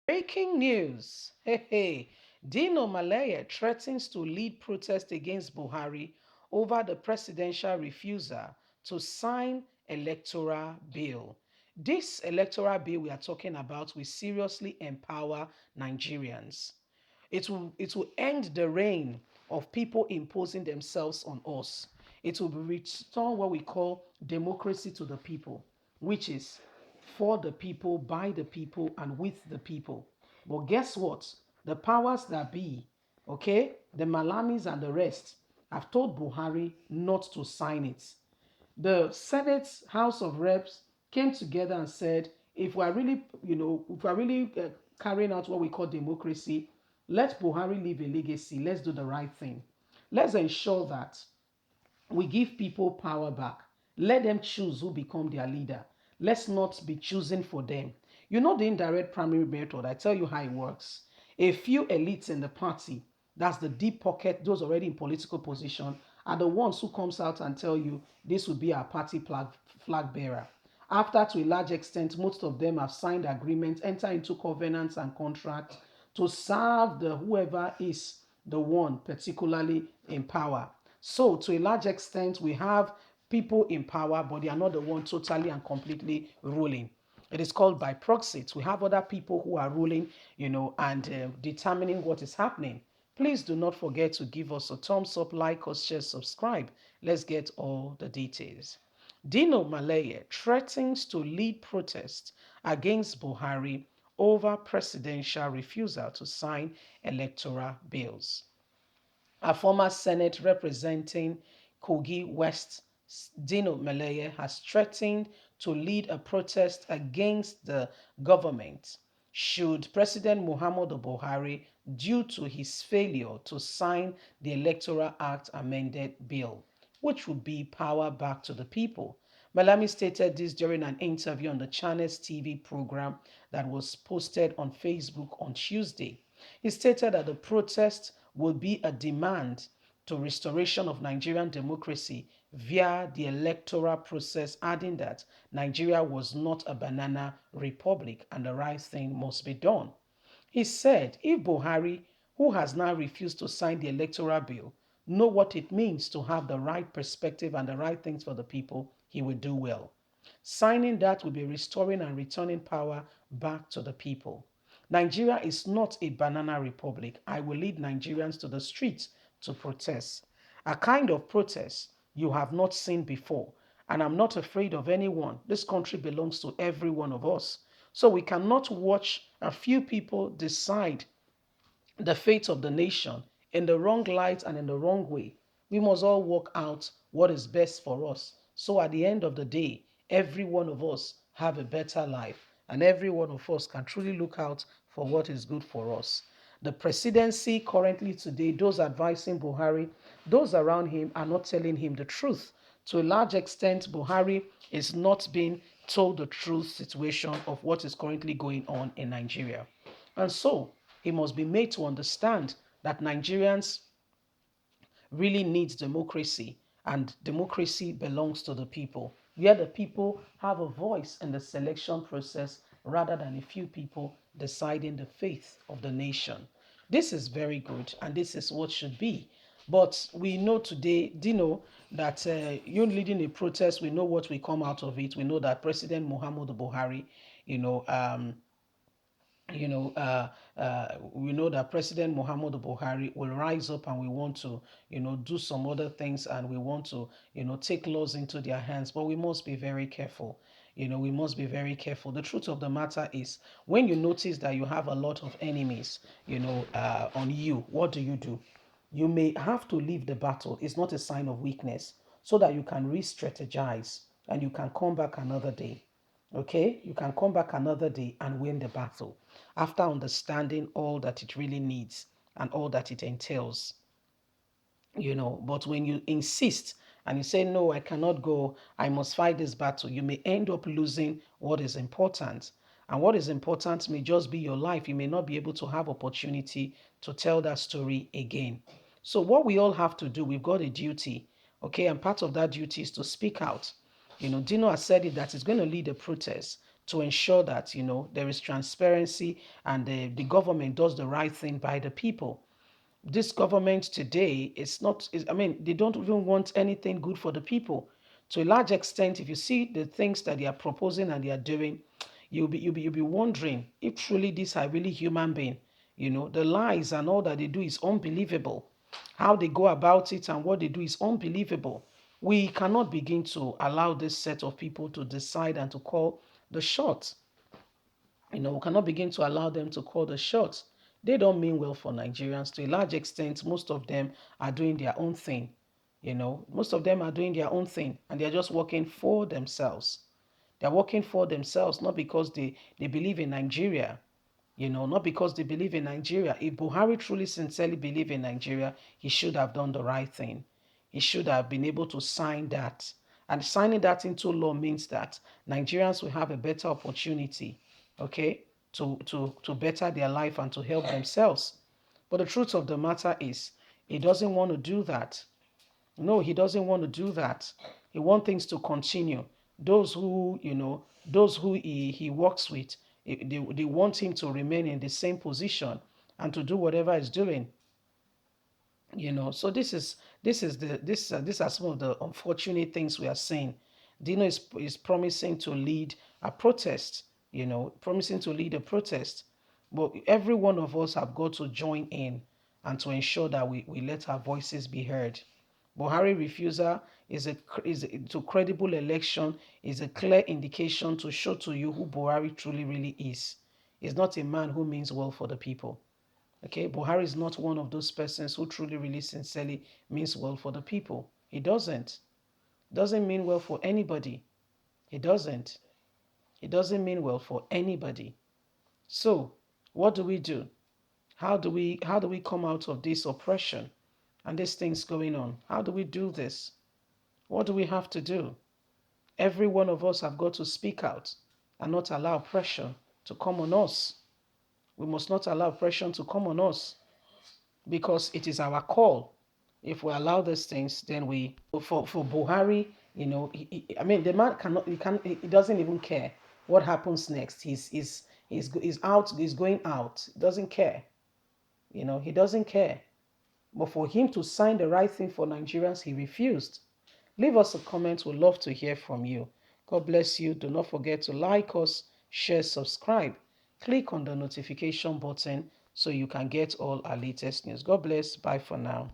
Breaking news. Hey, hey. Dino Melaye threatens to lead protest against Buhari over the presidential refusal to sign electoral bill. This electoral bill we are talking about will seriously empower Nigerians. It will end the reign of people imposing themselves on us. It will restore what we call democracy to the people, which is for the people, by the people, and with the people. But guess what? The powers that be, okay, the Malamis and the rest, have told Buhari not to sign it. The Senate House of Reps came together and said, if we're really, if we're really carrying out what we call democracy, let Buhari leave a legacy. Let's do the right thing. Let's ensure that we give people power back. Let them choose who become their leader. Let's not be choosing for them. You know the indirect primary method. I tell you how it works. A few elites in the party, that's the deep pocket, those already in political position, are the ones who comes out and tell you this will be our party flag bearer. After, to a large extent, most of them have signed agreements, enter into covenants and contracts to serve the whoever is the one particularly in power. So, to a large extent, we have people in power, but they are not the one totally and completely ruling. It is called by proxy. We have other people who are ruling, and determining what is happening. Please do not forget to give us a thumbs up, like us, share, subscribe. Let's get all the details. Dino Melaye threatens to lead protests against Buhari over presidential refusal to sign electoral bills. A former Senate representing Kogi West, Dino Melaye, has threatened to lead a protest against the government should President Muhammadu Buhari, due to his failure to sign the Electoral Act amended bill, which would be power back to the people. Malami stated this during an interview on the Channels TV program that was posted on Facebook on Tuesday. He stated that the protest will be a demand to restoration of Nigerian democracy via the electoral process, adding that Nigeria was not a banana republic and the right thing must be done. He said if Buhari, who has now refused to sign the electoral bill, know what it means to have the right perspective and the right things for the people, he will do well. Signing that will be restoring and returning power back to the people. Nigeria is not a banana republic. I will lead Nigerians to the streets to protest. A kind of protest you have not seen before. And I'm not afraid of anyone. This country belongs to every one of us. So we cannot watch a few people decide the fate of the nation in the wrong light and in the wrong way. We must all work out what is best for us. So at the end of the day, every one of us have a better life and every one of us can truly look out for what is good for us. The presidency currently today, those advising Buhari, those around him are not telling him the truth. To a large extent, Buhari is not being told the truth situation of what is currently going on in Nigeria. And so he must be made to understand that Nigerians really needs democracy, and democracy belongs to the people, where the people have a voice in the selection process rather than a few people deciding the fate of the nation. This is very good, and this is what should be. But we know today, Dino, that you leading a protest, we know what will come out of it. We know that President Muhammadu Buhari, you know, um, we know that President Muhammadu Buhari will rise up and we want to, do some other things and we want to, take laws into their hands. But we must be very careful. We must be very careful. The truth of the matter is, when you notice that you have a lot of enemies, on you, what do? You may have to leave the battle. It's not a sign of weakness, so that you can re-strategize and you can come back another day. Okay, you can come back another day and win the battle after understanding all that it really needs and all that it entails. But when you insist and you say, no, I cannot go, I must fight this battle, you may end up losing what is important. And what is important may just be your life. You may not be able to have opportunity to tell that story again. So what we all have to do, we've got a duty, okay? And part of that duty is to speak out. Dino has said it that he's going to lead a protest to ensure that, there is transparency and the government does the right thing by the people. This government today is not, I mean, they don't even want anything good for the people. To a large extent, if you see the things that they are proposing and they are doing, you'll be wondering if truly these are really human beings. The lies and all that they do is unbelievable. How they go about it and what they do is unbelievable. We cannot begin to allow this set of people to decide and to call the shots. We cannot begin to allow them to call the shots. They don't mean well for Nigerians. To a large extent, most of them are doing their own thing. Most of them are doing their own thing and they're just working for themselves. They're working for themselves, not because they believe in Nigeria. Not because they believe in Nigeria. If Buhari truly sincerely believed in Nigeria, he should have done the right thing. He should have been able to sign that. And signing that into law means that Nigerians will have a better opportunity, okay, to better their life and to help themselves. But the truth of the matter is, he doesn't want to do that. No, he doesn't want to do that. He wants things to continue. Those who he works with, they want him to remain in the same position and to do whatever he's doing. So these are some of the unfortunate things we are seeing. Dino is promising to lead a protest, promising to lead a protest. But every one of us have got to join in and to ensure that we let our voices be heard. Buhari refusal to credible election is a clear indication to show to you who Buhari truly really is. He's not a man who means well for the people. Okay, Buhari is not one of those persons who truly, really, sincerely means well for the people. He doesn't. Doesn't mean well for anybody. He doesn't. He doesn't mean well for anybody. So, what do we do? How do we come out of this oppression and these things going on? How do we do this? What do we have to do? Every one of us have got to speak out and not allow oppression to come on us. We must not allow oppression to come on us, because it is our call. If we allow these things, then for Buhari, I mean, the man cannot, he doesn't even care what happens next. He's out, he's going out. He doesn't care. He doesn't care. But for him to sign the right thing for Nigerians, he refused. Leave us a comment. We'd love to hear from you. God bless you. Do not forget to like us, share, subscribe. Click on the notification button so you can get all our latest news. God bless. Bye for now.